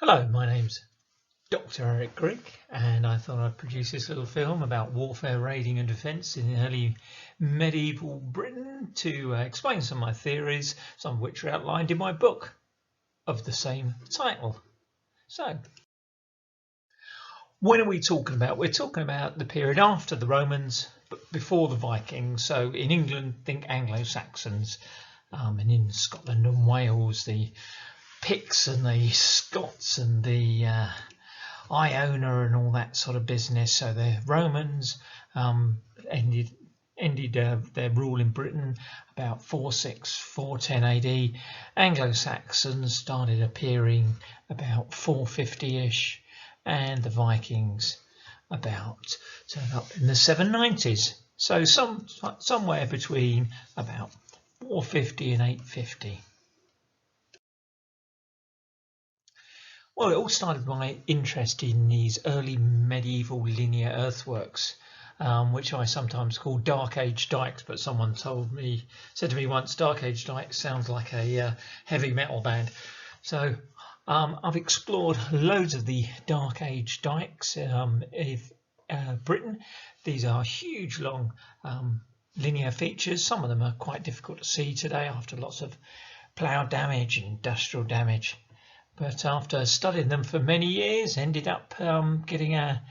Hello, my name's Dr. Eric Grigg, and I thought I'd produce this little film about warfare, raiding and defence in early medieval Britain to explain some of my theories, some of which are outlined in my book of the same title. So, when are we talking about? We're talking about the period after the Romans, but before the Vikings. So in England, think Anglo-Saxons, and in Scotland and Wales, the Picts and the Scots and the Iona and all that sort of business. So the Romans ended their rule in Britain about 410 AD. Anglo-Saxons started appearing about 450-ish, and the Vikings about turned up in the 790s. So somewhere between about 450 and 850. Well, it all started with my interest in these early medieval linear earthworks, which I sometimes call Dark Age dikes, but someone said to me once, Dark Age Dykes sounds like a heavy metal band. So I've explored loads of the Dark Age dikes in Britain. These are huge, long linear features. Some of them are quite difficult to see today after lots of plough damage and industrial damage. But after studying them for many years, ended up getting a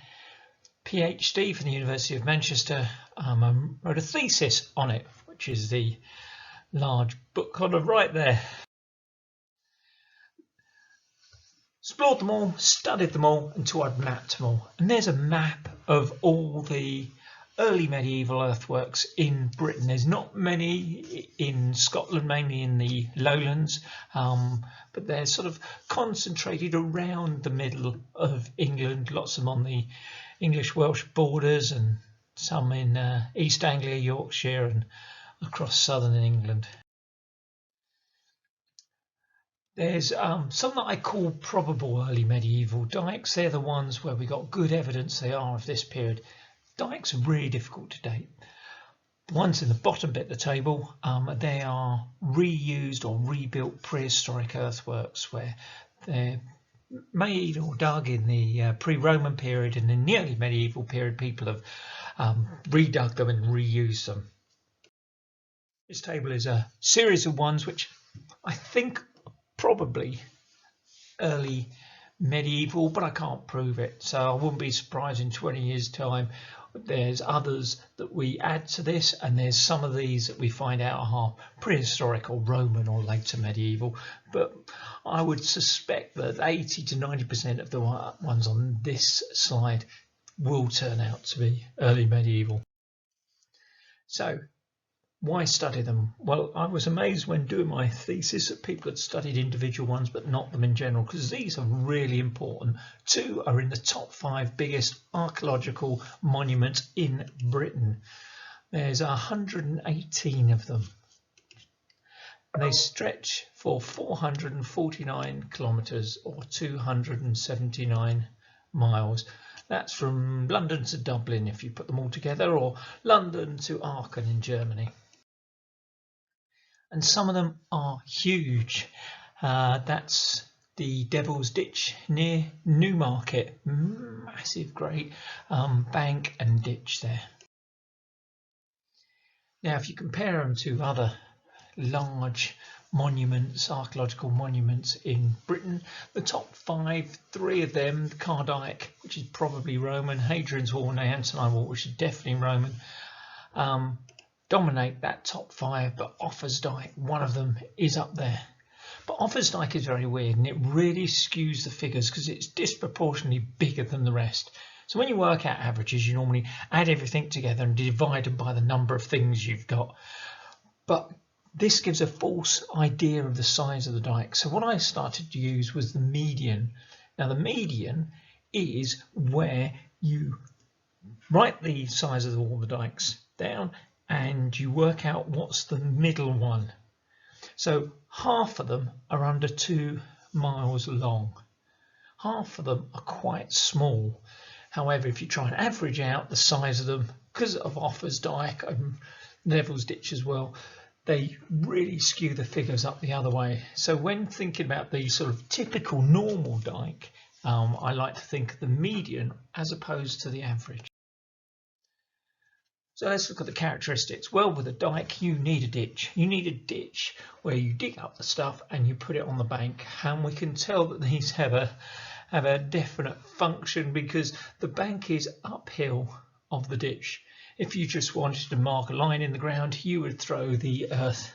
PhD from the University of Manchester, and wrote a thesis on it, which is the large book on the right there. Explored them all, studied them all until I'd mapped them all. And there's a map of all the early medieval earthworks in Britain. There's not many in Scotland, mainly in the lowlands, but they're sort of concentrated around the middle of England, lots of them on the English-Welsh borders and some in East Anglia, Yorkshire and across southern England. There's some that I call probable early medieval dikes. They're the ones where we got good evidence they are of this period. Dikes are really difficult to date. The ones in the bottom bit of the table, they are reused or rebuilt prehistoric earthworks where they're made or dug in the pre-Roman period, and in the early medieval period people have redug them and reused them. This table is a series of ones which I think probably early medieval, but I can't prove it, so I wouldn't be surprised in 20 years time there's others that we add to this, and there's some of these that we find out are prehistoric or Roman or later medieval, but I would suspect that 80 to 90% of the ones on this slide will turn out to be early medieval. So why study them? Well, I was amazed when doing my thesis that people had studied individual ones but not them in general, because these are really important. 2 are in the top 5 biggest archaeological monuments in Britain. There's 118 of them. They stretch for 449 kilometres or 279 miles. That's from London to Dublin if you put them all together, or London to Aachen in Germany. And some of them are huge. That's the Devil's Ditch near Newmarket. Massive, great bank and ditch there. Now, if you compare them to other large monuments, archaeological monuments in Britain, the top 5, 3 of them, the Dike, which is probably Roman, Hadrian's Wall and the Antonine Wall, which is definitely Roman, dominate that top 5, but Agedykes, one of them, is up there. But Agedykes is very weird, and it really skews the figures because it's disproportionately bigger than the rest. So when you work out averages, you normally add everything together and divide them by the number of things you've got. But this gives a false idea of the size of the dike. So what I started to use was the median. Now the median is where you write the size of all the dikes down and you work out what's the middle one. So half of them are under 2 miles long. Half of them are quite small. However, if you try and average out the size of them, because of Agedykes and Devil's Ditch as well, they really skew the figures up the other way. So when thinking about the sort of typical normal dike, I like to think of the median as opposed to the average. So let's look at the characteristics. Well, with a dike, you need a ditch. You need a ditch where you dig up the stuff and you put it on the bank. And we can tell that these have a definite function because the bank is uphill of the ditch. If you just wanted to mark a line in the ground, you would throw the earth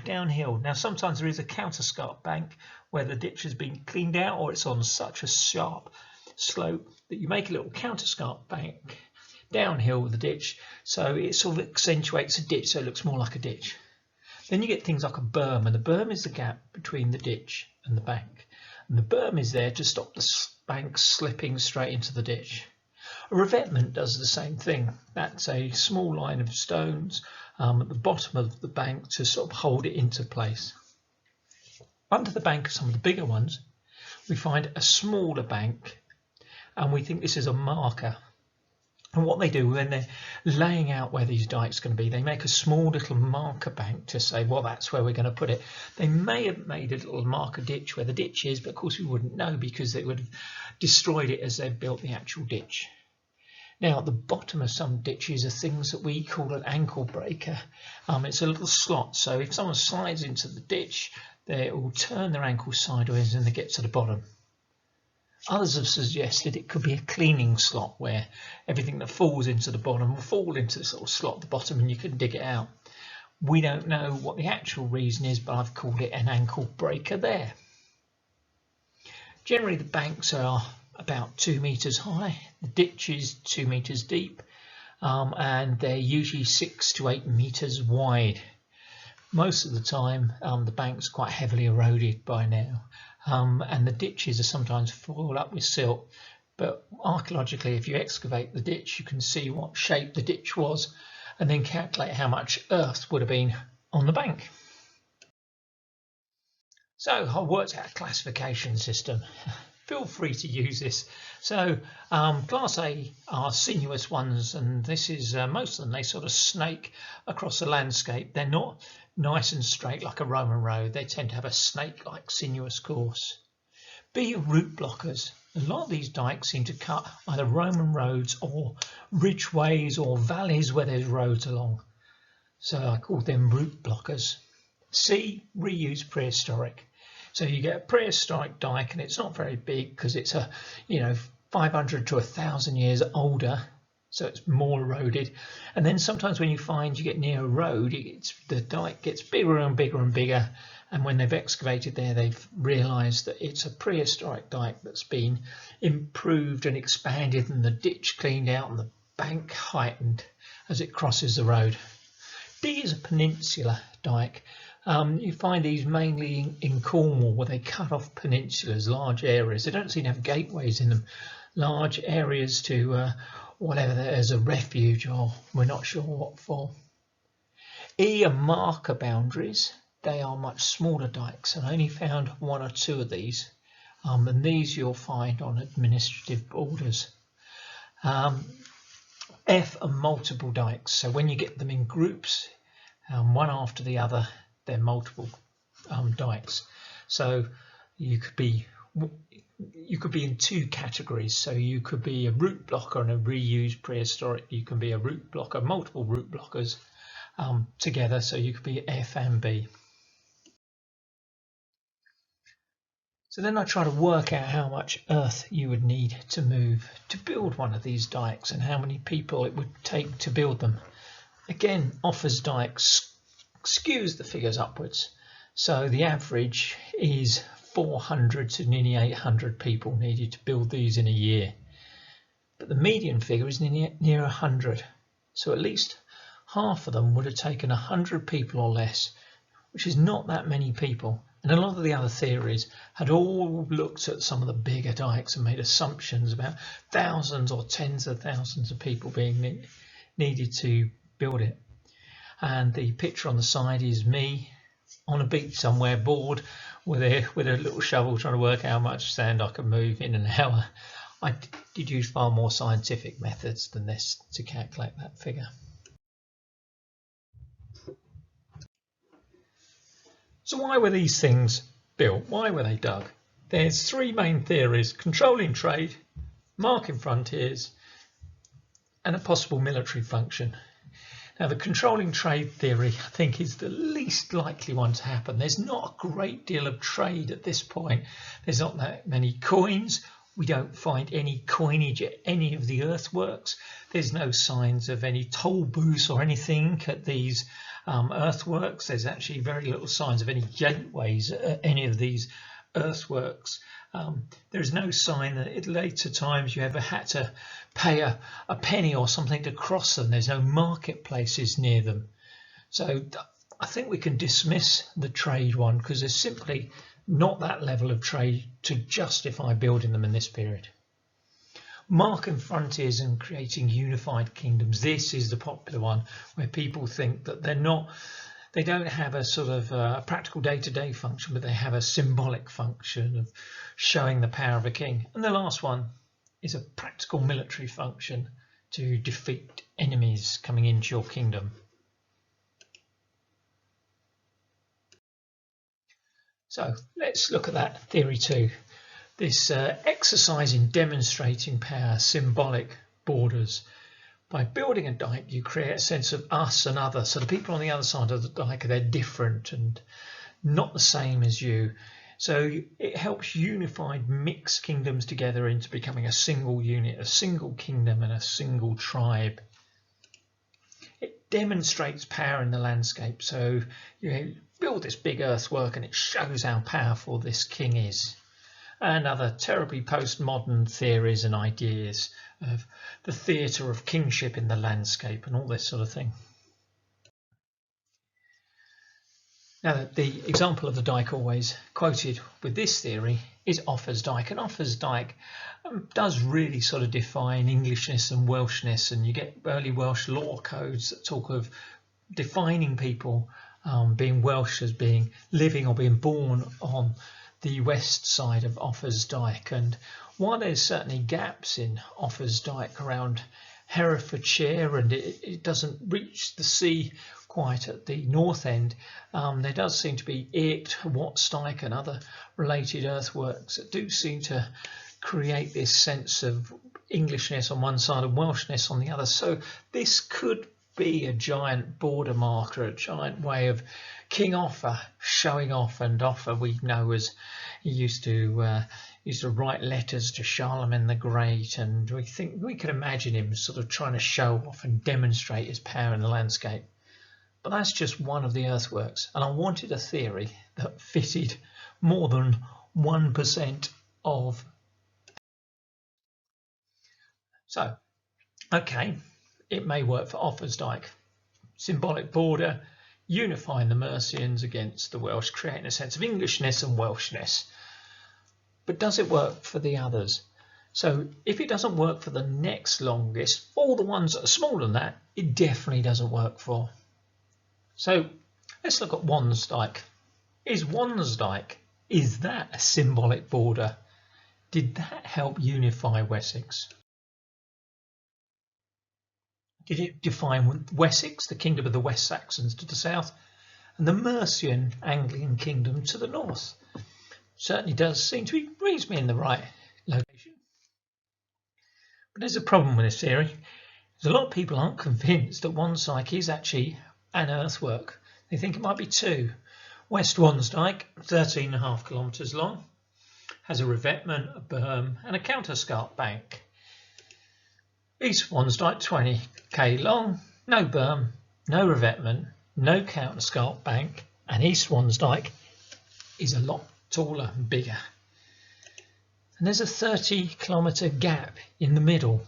downhill. Now, sometimes there is a counterscarp bank where the ditch has been cleaned out or it's on such a sharp slope that you make a little counterscarp bank downhill with the ditch, so it sort of accentuates a ditch so it looks more like a ditch. Then you get things like a berm, and the berm is the gap between the ditch and the bank, and the berm is there to stop the bank slipping straight into the ditch. A revetment does the same thing. That's a small line of stones at the bottom of the bank to sort of hold it into place. Under the bank of some of the bigger ones, we find a smaller bank, and we think this is a marker. And what they do when they're laying out where these dikes are going to be, they make a small little marker bank to say, well, that's where we're going to put it. They may have made a little marker ditch where the ditch is, but of course we wouldn't know because they would have destroyed it as they built the actual ditch. Now, at the bottom of some ditches are things that we call an ankle breaker. It's a little slot, so if someone slides into the ditch, they will turn their ankle sideways and they get to the bottom. Others have suggested it could be a cleaning slot where everything that falls into the bottom will fall into this little slot at the bottom and you can dig it out. We don't know what the actual reason is, but I've called it an ankle breaker there. Generally, the banks are about 2 meters high, the ditch is 2 meters deep, and they're usually 6 to 8 meters wide. Most of the time, the bank's quite heavily eroded by now. And the ditches are sometimes filled up with silt, but archaeologically, if you excavate the ditch, you can see what shape the ditch was and then calculate how much earth would have been on the bank. So I worked out a classification system. Feel free to use this. So Class A are sinuous ones, and this is most of them, they sort of snake across the landscape. They're not nice and straight like a Roman road. They tend to have a snake-like sinuous course. B, root blockers. A lot of these dikes seem to cut either Roman roads or ridgeways or valleys where there's roads along. So I call them root blockers. C, reuse prehistoric. So you get a prehistoric dike and it's not very big because it's 500 to 1,000 years older, so it's more eroded. And then sometimes when you get near a road, the dike gets bigger and bigger and bigger, and when they've excavated there, they've realised that it's a prehistoric dike that's been improved and expanded and the ditch cleaned out and the bank heightened as it crosses the road. D is a peninsular dike. You find these mainly in Cornwall, where they cut off peninsulas, large areas. They don't seem to have gateways in them, large areas to whatever there's a refuge or we're not sure what for. E are marker boundaries. They are much smaller dikes, and I only found 1 or 2 of these, and these you'll find on administrative borders. F are multiple dikes, so when you get them in groups, one after the other, they're multiple dikes. So you could be in 2 categories. So you could be a root blocker and a reused prehistoric. You can be a root blocker, multiple root blockers together. So you could be F and B. So then I try to work out how much earth you would need to move to build one of these dikes and how many people it would take to build them. Again, offers dikes skews the figures upwards. So the average is 400 to nearly 800 people needed to build these in a year. But the median figure is near 100. So at least half of them would have taken 100 people or less, which is not that many people. And a lot of the other theories had all looked at some of the bigger dikes and made assumptions about thousands or tens of thousands of people being needed to build it. And the picture on the side is me on a beach somewhere, bored with a little shovel, trying to work out how much sand I could move in an hour. I did use far more scientific methods than this to calculate that figure. So why were these things built? Why were they dug? There's three main theories: controlling trade, marking frontiers, and a possible military function. Now, the controlling trade theory, I think, is the least likely one to happen. There's not a great deal of trade at this point. There's not that many coins. We don't find any coinage at any of the earthworks. There's no signs of any toll booths or anything at these earthworks. There's actually very little signs of any gateways at any of these earthworks. There's no sign that at later times you ever had to pay a penny or something to cross them. There's no marketplaces near them. So I think we can dismiss the trade one because there's simply not that level of trade to justify building them in this period. Marking frontiers and creating unified kingdoms. This is the popular one where people think that they don't have a sort of practical day-to-day function, but they have a symbolic function of showing the power of a king. And the last one is a practical military function to defeat enemies coming into your kingdom. So let's look at that theory too. This exercise in demonstrating power, symbolic borders. By building a dike, you create a sense of us and other. So the people on the other side of the dike, they're different and not the same as you. So it helps unified mixed kingdoms together into becoming a single unit, a single kingdom and a single tribe. It demonstrates power in the landscape. So you build this big earthwork and it shows how powerful this king is. And other terribly postmodern theories and ideas of the theatre of kingship in the landscape and all this sort of thing. Now, the example of the dike always quoted with this theory is Offa's Dike, and Offa's Dike does really sort of define Englishness and Welshness, and you get early Welsh law codes that talk of defining people being Welsh as being living or being born on the west side of Offa's Dike. And while there's certainly gaps in Offa's Dike around Herefordshire and it doesn't reach the sea quite at the north end, there does seem to be Irkt, Wattsdyke and other related earthworks that do seem to create this sense of Englishness on one side and Welshness on the other. So this could be a giant border marker, a giant way of King Offa showing off. And Offa, we know, as he used to write letters to Charlemagne the Great, and we can imagine him sort of trying to show off and demonstrate his power in the landscape. But that's just one of the earthworks, and I wanted a theory that fitted more than 1% of. So, okay, it may work for Offa's Dike. Symbolic border, unifying the Mercians against the Welsh, creating a sense of Englishness and Welshness. But does it work for the others? So if it doesn't work for the next longest, all the ones that are smaller than that, it definitely doesn't work for. So let's look at Wansdyke. Is Wansdyke, is that a symbolic border? Did that help unify Wessex? Did it define Wessex, the kingdom of the West Saxons, to the south, and the Mercian Anglian kingdom to the north? Certainly does seem to be reasonably in the right location. But there's a problem with this theory. A lot of people aren't convinced that Wansdyke is actually an earthwork. They think it might be two. West Wansdyke, 13.5 kilometres long, has a revetment, a berm and a counterscarp bank. East Wansdyke, 20k long, no berm, no revetment, no counterscarp bank, and East Wansdyke is a lot taller and bigger. And there's a 30-kilometre gap in the middle,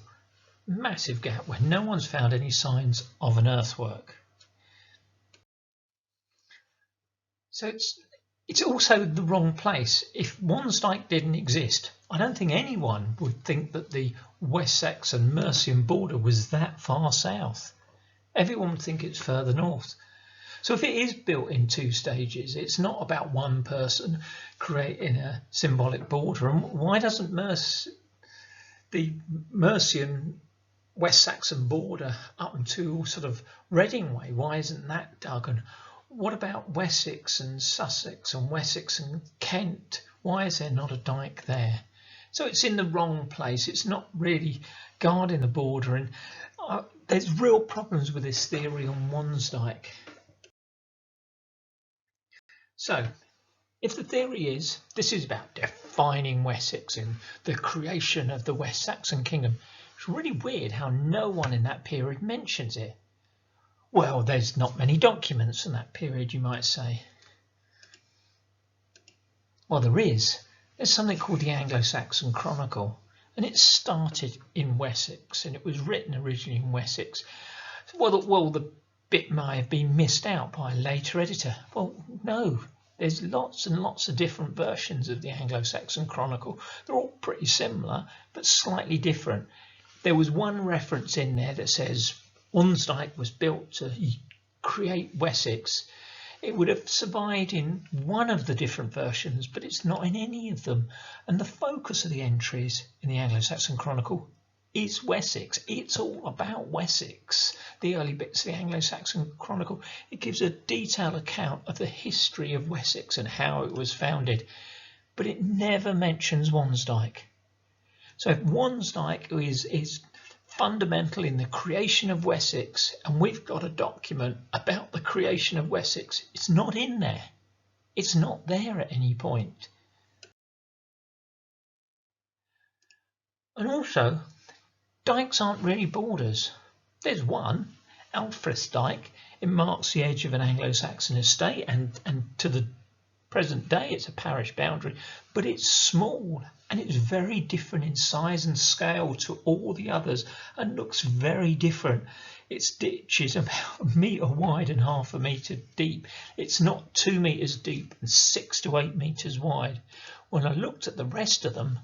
massive gap where no one's found any signs of an earthwork. So it's also the wrong place. If Wansdyke didn't exist, I don't think anyone would think that the West Saxon Mercian border was that far south. Everyone would think it's further north. So if it is built in two stages, it's not about one person creating a symbolic border. And why doesn't the Mercian West Saxon border up into sort of Reading way, why isn't that dug? And what about Wessex and Sussex and Wessex and Kent? Why is there not a dike there? So it's in the wrong place. It's not really guarding the border, and there's real problems with this theory on Wonsdyke. So if the theory is this is about defining Wessex and the creation of the West Saxon kingdom, it's really weird how no one in that period mentions it. Well, there's not many documents from that period, you might say. Well, there is. There's something called the Anglo-Saxon Chronicle, and it started in Wessex, and it was written originally in Wessex. Well, the bit may have been missed out by a later editor. Well, no. There's lots and lots of different versions of the Anglo-Saxon Chronicle. They're all pretty similar, but slightly different. There was one reference in there that says Wonsdyke was built to create Wessex. It would have survived in one of the different versions, but it's not in any of them. And the focus of the entries in the Anglo-Saxon Chronicle is Wessex. It's all about Wessex. The early bits of the Anglo-Saxon Chronicle, it gives a detailed account of the history of Wessex and how it was founded, but it never mentions Wonsdyke. So if Wonsdyke is fundamental in the creation of Wessex, and we've got a document about the creation of Wessex, it's not in there. It's not there at any point. And also, dikes aren't really borders. There's one, Alfred's Dyke. It marks the edge of an Anglo-Saxon estate, and to the present day it's a parish boundary, but it's small and it's very different in size and scale to all the others and looks very different. Its ditch is about 1 metre wide and 1/2 metre deep. It's not 2 metres deep and 6 to 8 metres wide. When I looked at the rest of them,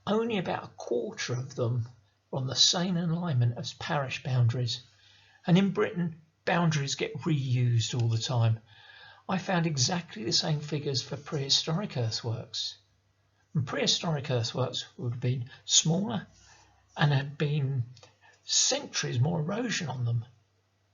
only about 1/4 of them were on the same alignment as parish boundaries. And in Britain, boundaries get reused all the time. I found exactly the same figures for prehistoric earthworks. And prehistoric earthworks would have been smaller and had been centuries more erosion on them.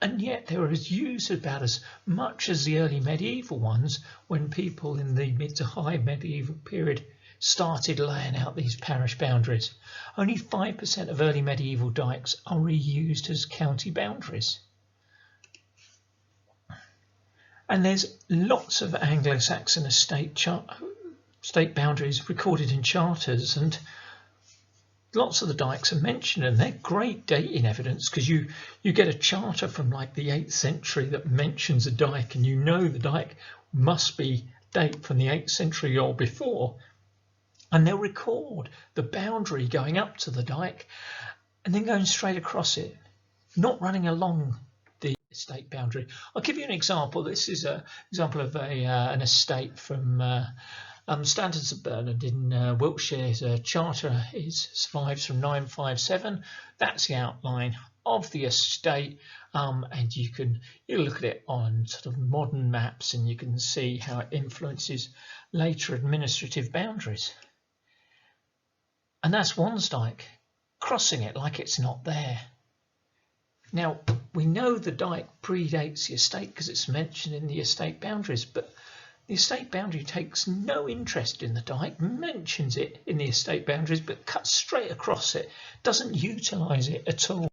And yet they were used about as much as the early medieval ones when people in the mid to high medieval period started laying out these parish boundaries. Only 5% of early medieval dikes are reused as county boundaries. And there's lots of Anglo-Saxon state boundaries recorded in charters, and lots of the dikes are mentioned, and they're great dating evidence because you get a charter from like the 8th century that mentions a dike, and you know the dike must be date from the 8th century or before. And they'll record the boundary going up to the dike and then going straight across it, not running along the estate boundary. I'll give you an example. This is an example of an estate from Stanton St Bernard in Wiltshire. His charter survives from 957. That's the outline of the estate, and you look at it on sort of modern maps and you can see how it influences later administrative boundaries. And that's Wonsdyke, crossing it like it's not there. Now, we know the dike predates the estate because it's mentioned in the estate boundaries, but the estate boundary takes no interest in the dike, mentions it in the estate boundaries, but cuts straight across it, doesn't utilise it at all.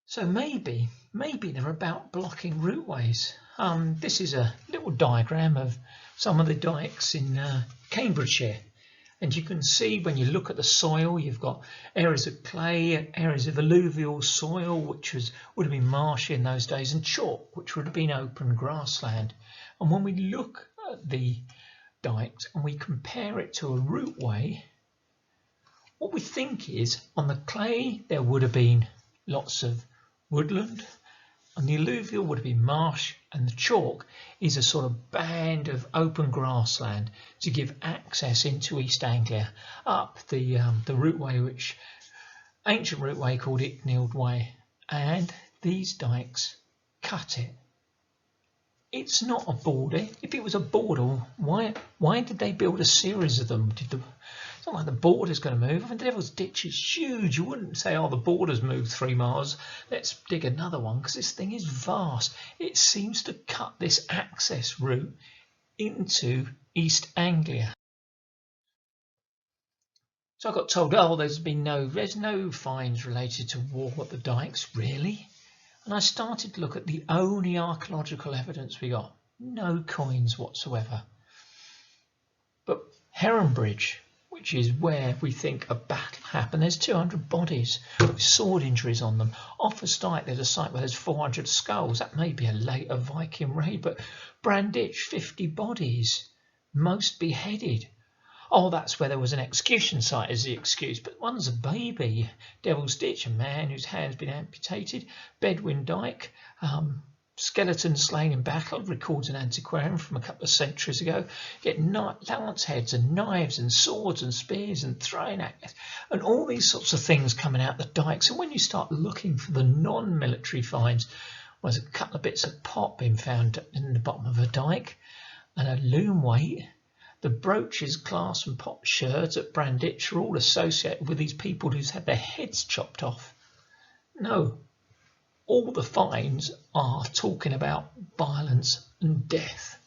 So maybe they're about blocking routeways. This is a little diagram of some of the dikes in Cambridgeshire. And you can see when you look at the soil, you've got areas of clay, areas of alluvial soil, which would have been marshy in those days, and chalk, which would have been open grassland. And when we look at the dikes and we compare it to a routeway, what we think is on the clay there would have been lots of woodland, and the alluvial would have been marsh, and the chalk is a sort of band of open grassland to give access into East Anglia up the routeway, which ancient routeway called Icknield Way, and these dikes cut it. It's not a border. If it was a border, why did they build a series of them? not like the border's going to move. I mean, the Devil's Ditch is huge. You wouldn't say, oh, the border's moved 3 miles. Let's dig another one, because this thing is vast. It seems to cut this access route into East Anglia. So I got told, oh, there's no finds related to war at the Dykes, really? And I started to look at the only archaeological evidence we got. No coins whatsoever. But Heronbridge, which is where we think a battle happened, there's 200 bodies with sword injuries on them. Off a Dyke, there's a site where there's 400 skulls. That may be a later Viking raid, but Branditch, 50 bodies, most beheaded. Oh, that's where there was an execution site as the excuse, but one's a baby. Devil's Ditch, a man whose hand's been amputated. Bedwin Dyke, skeleton slain in battle, records an antiquarian from a couple of centuries ago. Get lance heads and knives and swords and spears and throwing axes and all these sorts of things coming out the dikes. And when you start looking for the non-military finds, there's a couple of bits of pot being found in the bottom of a dike and a loom weight. The brooches, clasps and potsherds at Branditch are all associated with these people who's had their heads chopped off. No, all the finds are talking about violence and death.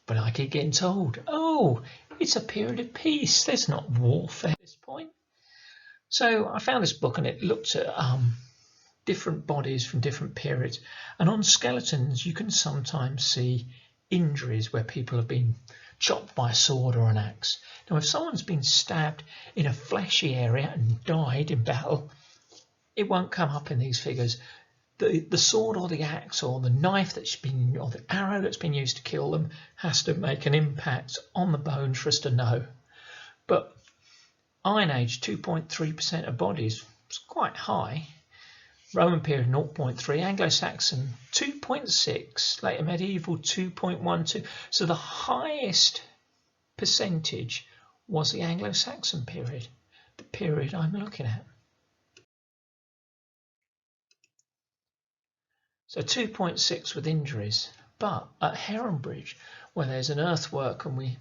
But I keep getting told, oh, it's a period of peace. There's not warfare at this point. So I found this book and it looked at different bodies from different periods. And on skeletons, you can sometimes see injuries where people have been chopped by a sword or an axe. Now, if someone's been stabbed in a fleshy area and died in battle, it won't come up in these figures. The sword or the axe or the knife that's been, or the arrow that's been used to kill them has to make an impact on the bones for us to know. But Iron Age, 2.3% of bodies was quite high. Roman period 0.3, Anglo-Saxon 2.6, later medieval 2.12. So the highest percentage was the Anglo-Saxon period, the period I'm looking at. So 2.6 with injuries, but at Heronbridge, where there's an earthwork and we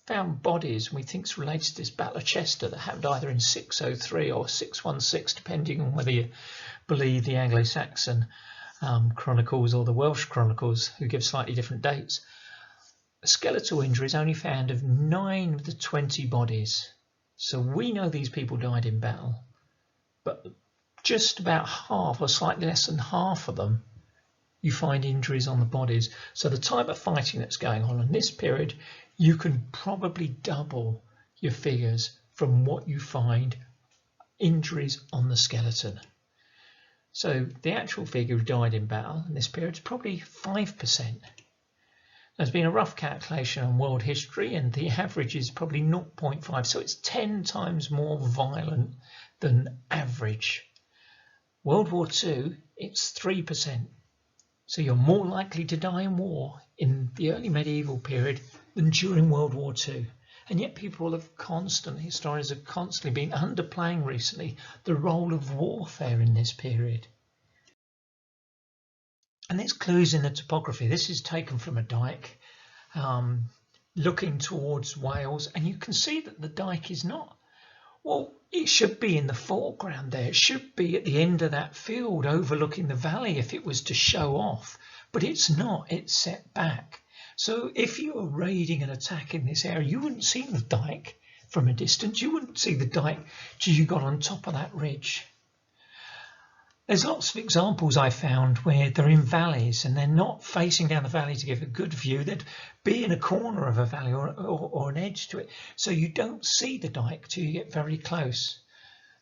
found bodies and we think it's related to this Battle of Chester that happened either in 603 or 616, depending on whether you believe the Anglo-Saxon chronicles or the Welsh chronicles, who give slightly different dates. Skeletal injuries only found of 9 of the 20 bodies. So we know these people died in battle, but just about half or slightly less than half of them you find injuries on the bodies. So the type of fighting that's going on in this period, you can probably double your figures from what you find injuries on the skeleton. So the actual figure who died in battle in this period is probably 5%. There's been a rough calculation on world history and the average is probably 0.5, so it's 10 times more violent than average. World War II, it's 3%. So you're more likely to die in war in the early medieval period than during World War II. And yet historians have constantly been underplaying recently the role of warfare in this period. And there's clues in the topography. This is taken from a dike looking towards Wales, and you can see that the dike is not, well, it should be in the foreground there. It should be at the end of that field overlooking the valley if it was to show off, but it's not, it's set back. So if you were raiding and attacking this area, you wouldn't see the dike from a distance. You wouldn't see the dike till you got on top of that ridge. There's lots of examples I found where they're in valleys and they're not facing down the valley to give a good view. They'd be in a corner of a valley or an edge to it. So you don't see the dike till you get very close.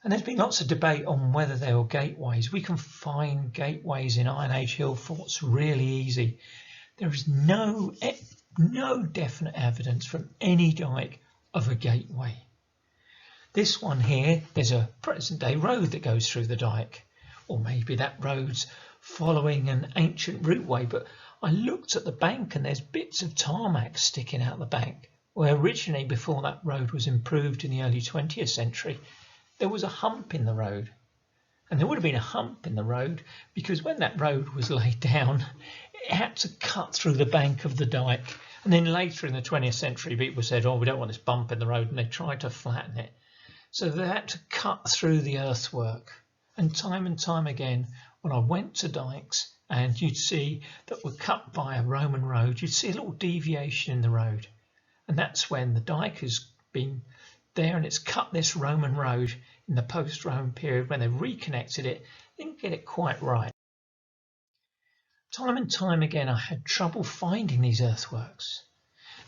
And there's been lots of debate on whether they were gateways. We can find gateways in Iron Age hill forts really easy. There is no definite evidence from any dike of a gateway. This one here, there's a present day road that goes through the dike. Or maybe that road's following an ancient routeway, but I looked at the bank and there's bits of tarmac sticking out the bank, where originally, before that road was improved in the early 20th century, there was a hump in the road. And there would have been a hump in the road because when that road was laid down, it had to cut through the bank of the dike And then later in the 20th century, people said, oh, we don't want this bump in the road, and they tried to flatten it. So they had to cut through the earthwork. And time again, when I went to Dykes, and you'd see that were cut by a Roman road, you'd see a little deviation in the road. And that's when the dike has been there and it's cut this Roman road in the post-Roman period. When they reconnected it, they didn't get it quite right. Time and time again, I had trouble finding these earthworks.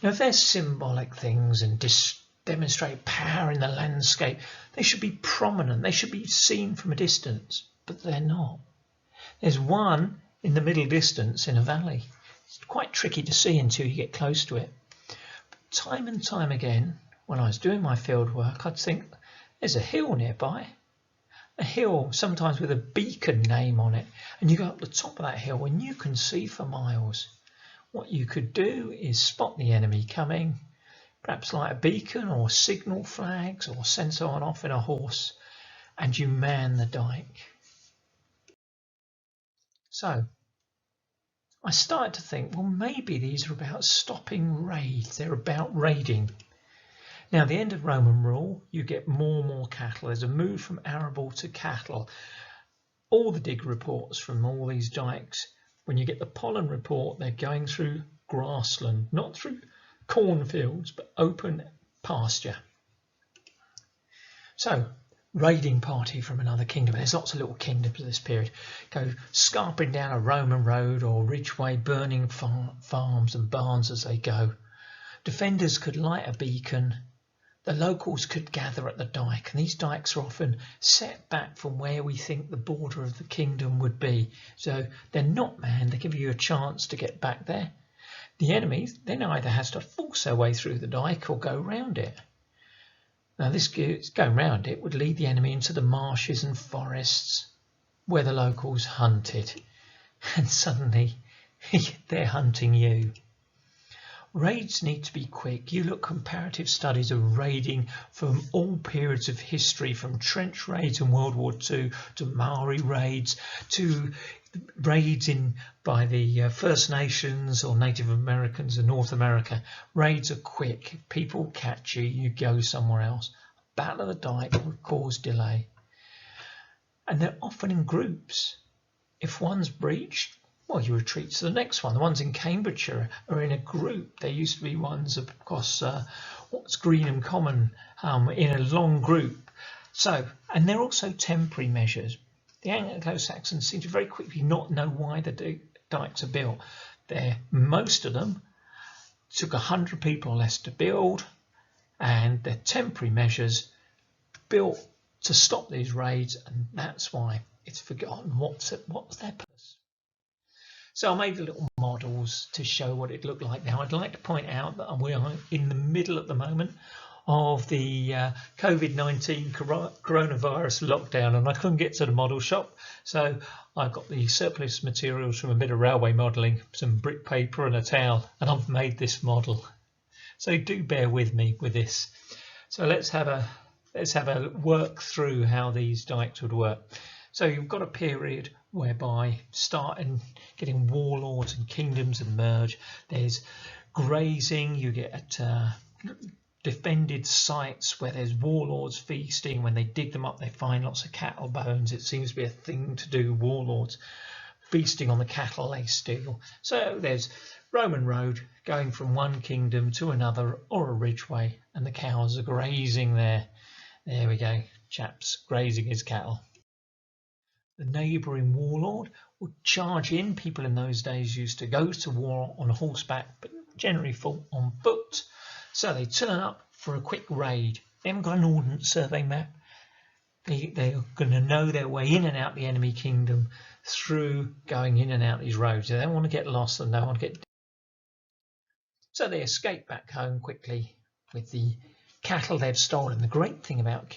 Now, if they're symbolic things and demonstrate power in the landscape, they should be prominent, they should be seen from a distance, but they're not. There's one in the middle distance in a valley. It's quite tricky to see until you get close to it. But time and time again, when I was doing my field work, I'd think, there's a hill nearby. A hill, sometimes with a beacon name on it, and you go up the top of that hill and you can see for miles. What you could do is spot the enemy coming, perhaps light a beacon or signal flags or send someone off in a horse, and you man the dike. So I started to think, well, maybe these are about stopping raids. They're about raiding. Now, at the end of Roman rule, you get more and more cattle. There's a move from arable to cattle. All the dig reports from all these dikes, when you get the pollen report, they're going through grassland, not through cornfields, but open pasture. So, raiding party from another kingdom. There's lots of little kingdoms of this period. Go scarping down a Roman road or ridgeway, burning farms and barns as they go. Defenders could light a beacon. The locals could gather at the dike, and these dikes are often set back from where we think the border of the kingdom would be. So they're not manned, they give you a chance to get back there. The enemy then either has to force their way through the dike or go round it. Now this going round it would lead the enemy into the marshes and forests where the locals hunted. And suddenly they're hunting you. Raids need to be quick. You look comparative studies of raiding from all periods of history, from trench raids in World War II to Maori raids to raids by the First Nations or Native Americans in North America. Raids are quick. If people catch you, you go somewhere else. Battle of the Dike would cause delay. And they're often in groups. If one's breached, well, you retreat to the next one. The ones in Cambridgeshire are in a group. There used to be ones across what's Greenham Common in a long group. So, and they're also temporary measures. The Anglo-Saxons seem to very quickly not know why the dikes are built. Most of them took 100 people or less to build, and they're temporary measures built to stop these raids, and that's why it's forgotten what's their purpose. So I made the little models to show what it looked like now. I'd like to point out that we are in the middle at the moment of the COVID-19 coronavirus lockdown, and I couldn't get to the model shop. So I got the surplus materials from a bit of railway modelling, some brick paper and a towel, and I've made this model. So do bear with me with this. So let's have a work through how these dikes would work. So you've got a period whereby starting getting warlords and kingdoms emerge. There's grazing, you get defended sites where there's warlords feasting. When they dig them up, they find lots of cattle bones. It seems to be a thing to do, warlords feasting on the cattle they steal. So there's Roman road going from one kingdom to another, or a ridgeway, and the cows are grazing there. There we go, chaps grazing his cattle. The neighbouring warlord would charge in. People in those days used to go to war on horseback, but generally fought on foot. So they turn up for a quick raid. They haven't got an ordnance survey map. They're going to know their way in and out the enemy kingdom through going in and out these roads. They don't want to get lost and they don't want to get... So they escape back home quickly with the cattle they've stolen. The great thing about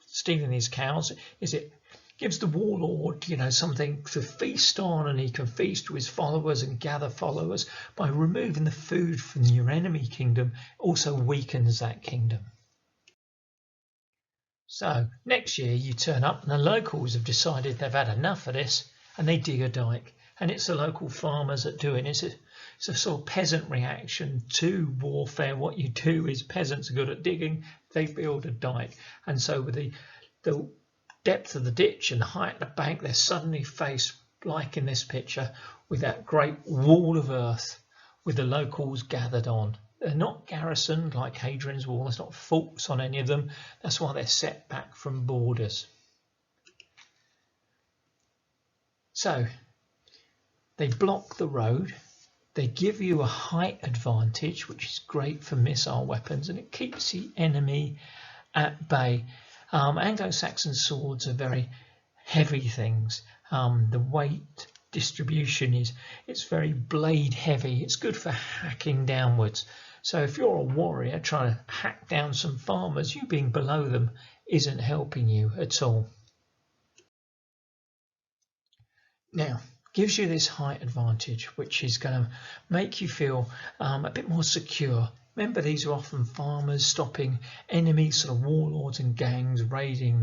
stealing these cows is it gives the warlord, something to feast on, and he can feast with his followers and gather followers. By removing the food from your enemy kingdom, also weakens that kingdom. So next year you turn up and the locals have decided they've had enough of this, and they dig a dike. And it's the local farmers that do it. It's It's a sort of peasant reaction to warfare. What you do is peasants are good at digging, they build a dike. And so with the depth of the ditch and the height of the bank, they're suddenly faced, like in this picture, with that great wall of earth with the locals gathered on. They're not garrisoned like Hadrian's Wall. There's not forts on any of them. That's why they're set back from borders. So they block the road. They give you a height advantage, which is great for missile weapons, and it keeps the enemy at bay. Anglo-Saxon swords are very heavy things. The weight distribution it's very blade heavy. It's good for hacking downwards. So if you're a warrior trying to hack down some farmers, you being below them isn't helping you at all. Now, gives you this height advantage, which is going to make you feel a bit more secure. Remember, these are often farmers stopping enemies, sort of warlords and gangs raiding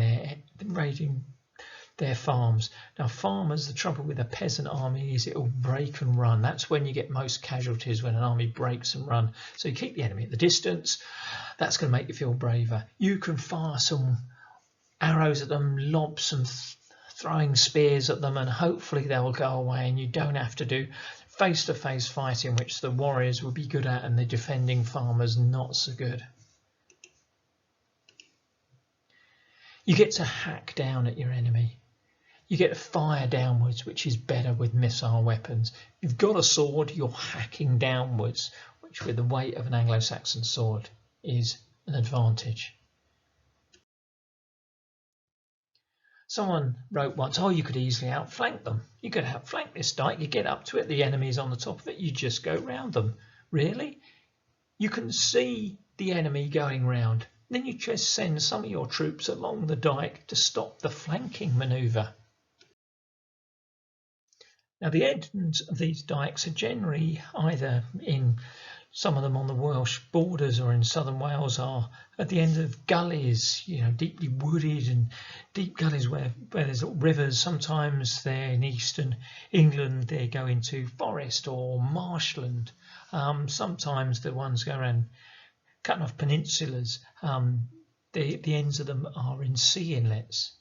their farms. Now, farmers, the trouble with a peasant army is it'll break and run. That's when you get most casualties, when an army breaks and run. So you keep the enemy at the distance. That's going to make you feel braver. You can fire some arrows at them, lob some throwing spears at them, and hopefully they'll go away, and you don't have to do face-to-face fighting, which the warriors will be good at and the defending farmers not so good. You get to hack down at your enemy. You get to fire downwards, which is better with missile weapons. If you've got a sword, you're hacking downwards, which with the weight of an Anglo-Saxon sword is an advantage. Someone wrote once, oh, you could easily outflank them. You could outflank this dike, you get up to it, the enemy's on the top of it, you just go round them. Really? You can see the enemy going round. Then you just send some of your troops along the dike to stop the flanking manoeuvre. Now, the ends of these dikes are generally either in, some of them on the Welsh borders or in southern Wales, are at the end of gullies, deeply wooded and deep gullies where there's rivers. Sometimes they're in eastern England, they go into forest or marshland. Sometimes the ones go around cutting off peninsulas. The ends of them are in sea inlets.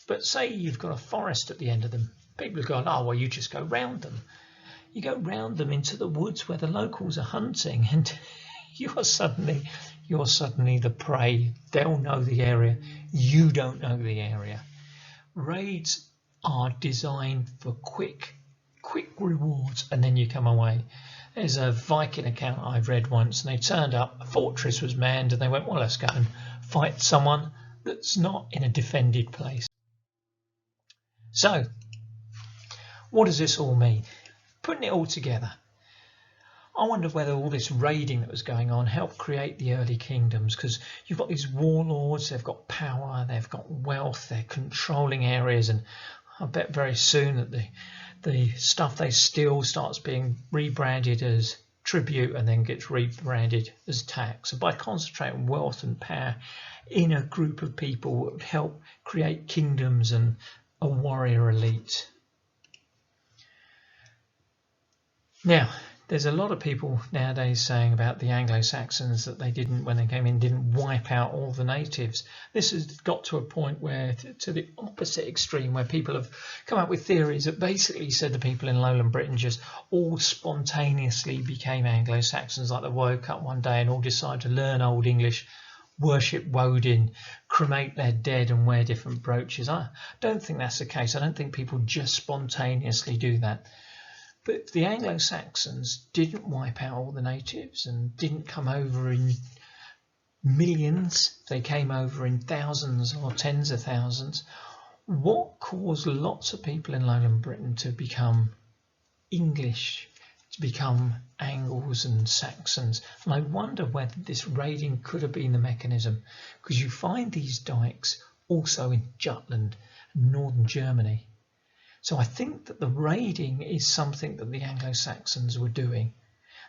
But say you've got a forest at the end of them. People have gone, oh, well, you just go round them. You go round them into the woods where the locals are hunting, and you're suddenly the prey. They'll know the area. You don't know the area. Raids are designed for quick rewards, and then you come away. There's a Viking account I've read once, and they turned up, a fortress was manned, and they went, well, let's go and fight someone that's not in a defended place. So, what does this all mean? Putting it all together, I wonder whether all this raiding that was going on helped create the early kingdoms, because you've got these warlords, they've got power, they've got wealth, they're controlling areas, and I bet very soon that the stuff they steal starts being rebranded as tribute and then gets rebranded as tax. So by concentrating wealth and power in a group of people, it would help create kingdoms and a warrior elite. Now, there's a lot of people nowadays saying about the Anglo-Saxons that they didn't, when they came in, didn't wipe out all the natives. This has got to a point where, to the opposite extreme, where people have come up with theories that basically said the people in lowland Britain just all spontaneously became Anglo-Saxons, like they woke up one day and all decided to learn Old English, worship Woden, cremate their dead and wear different brooches. I don't think that's the case. I don't think people just spontaneously do that. But the Anglo-Saxons didn't wipe out all the natives and didn't come over in millions. They came over in thousands or tens of thousands. What caused lots of people in lowland Britain to become English, to become Angles and Saxons? And I wonder whether this raiding could have been the mechanism, because you find these dikes also in Jutland, northern Germany. So I think that the raiding is something that the Anglo-Saxons were doing.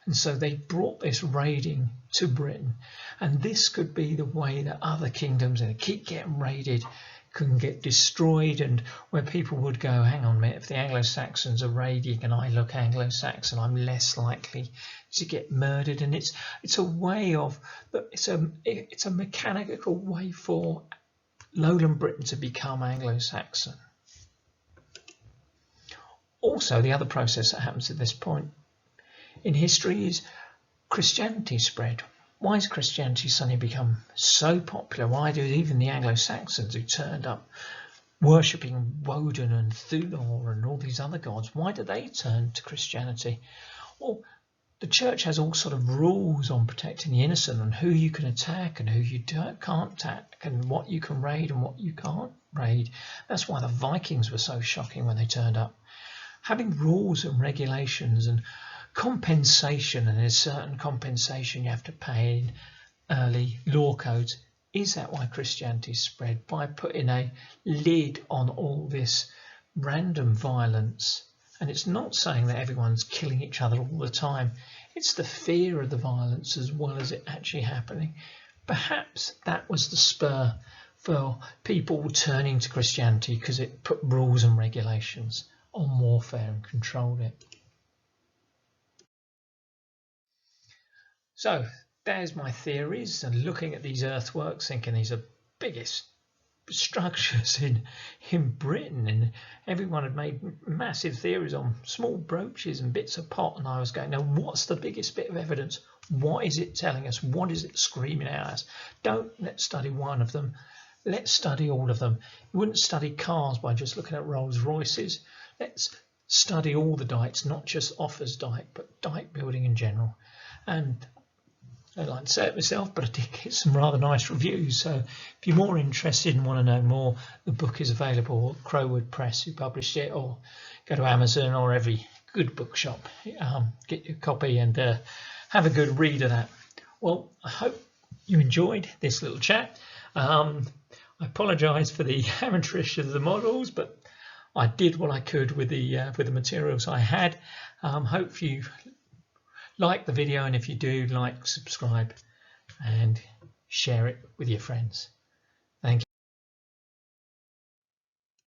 And so they brought this raiding to Britain. And this could be the way that other kingdoms that keep getting raided can get destroyed, and where people would go, hang on a minute, if the Anglo-Saxons are raiding and I look Anglo-Saxon, I'm less likely to get murdered. And it's a way of, it's a mechanical way for lowland Britain to become Anglo-Saxon. Also, the other process that happens at this point in history is Christianity spread. Why has Christianity suddenly become so popular? Why do even the Anglo-Saxons who turned up worshipping Woden and Thulor and all these other gods, why do they turn to Christianity? Well, the church has all sort of rules on protecting the innocent and who you can attack and who you can't attack and what you can raid and what you can't raid. That's why the Vikings were so shocking when they turned up. Having rules and regulations and compensation, and there's certain compensation you have to pay in early law codes. Is that why Christianity spread? By putting a lid on all this random violence. And it's not saying that everyone's killing each other all the time. It's the fear of the violence as well as it actually happening. Perhaps that was the spur for people turning to Christianity, because it put rules and regulations on warfare and controlled it. So there's my theories, and looking at these earthworks, thinking these are biggest structures in Britain, and everyone had made massive theories on small brooches and bits of pot, and I was going, now what's the biggest bit of evidence? What is it telling us? What is it screaming at us? Let's study one of them. Let's study all of them. You wouldn't study cars by just looking at Rolls Royces. Let's study all the dikes, not just Offa's Dyke, but Dyke building in general. And I don't like to say it myself, but I did get some rather nice reviews. So if you're more interested and want to know more, the book is available at Crowwood Press, who published it, or go to Amazon or every good bookshop. Get your copy and have a good read of that. Well, I hope you enjoyed this little chat. I apologise for the amateurish of the models, but I did what I could with the materials I had. Hope you like the video, and if you do, like, subscribe and share it with your friends.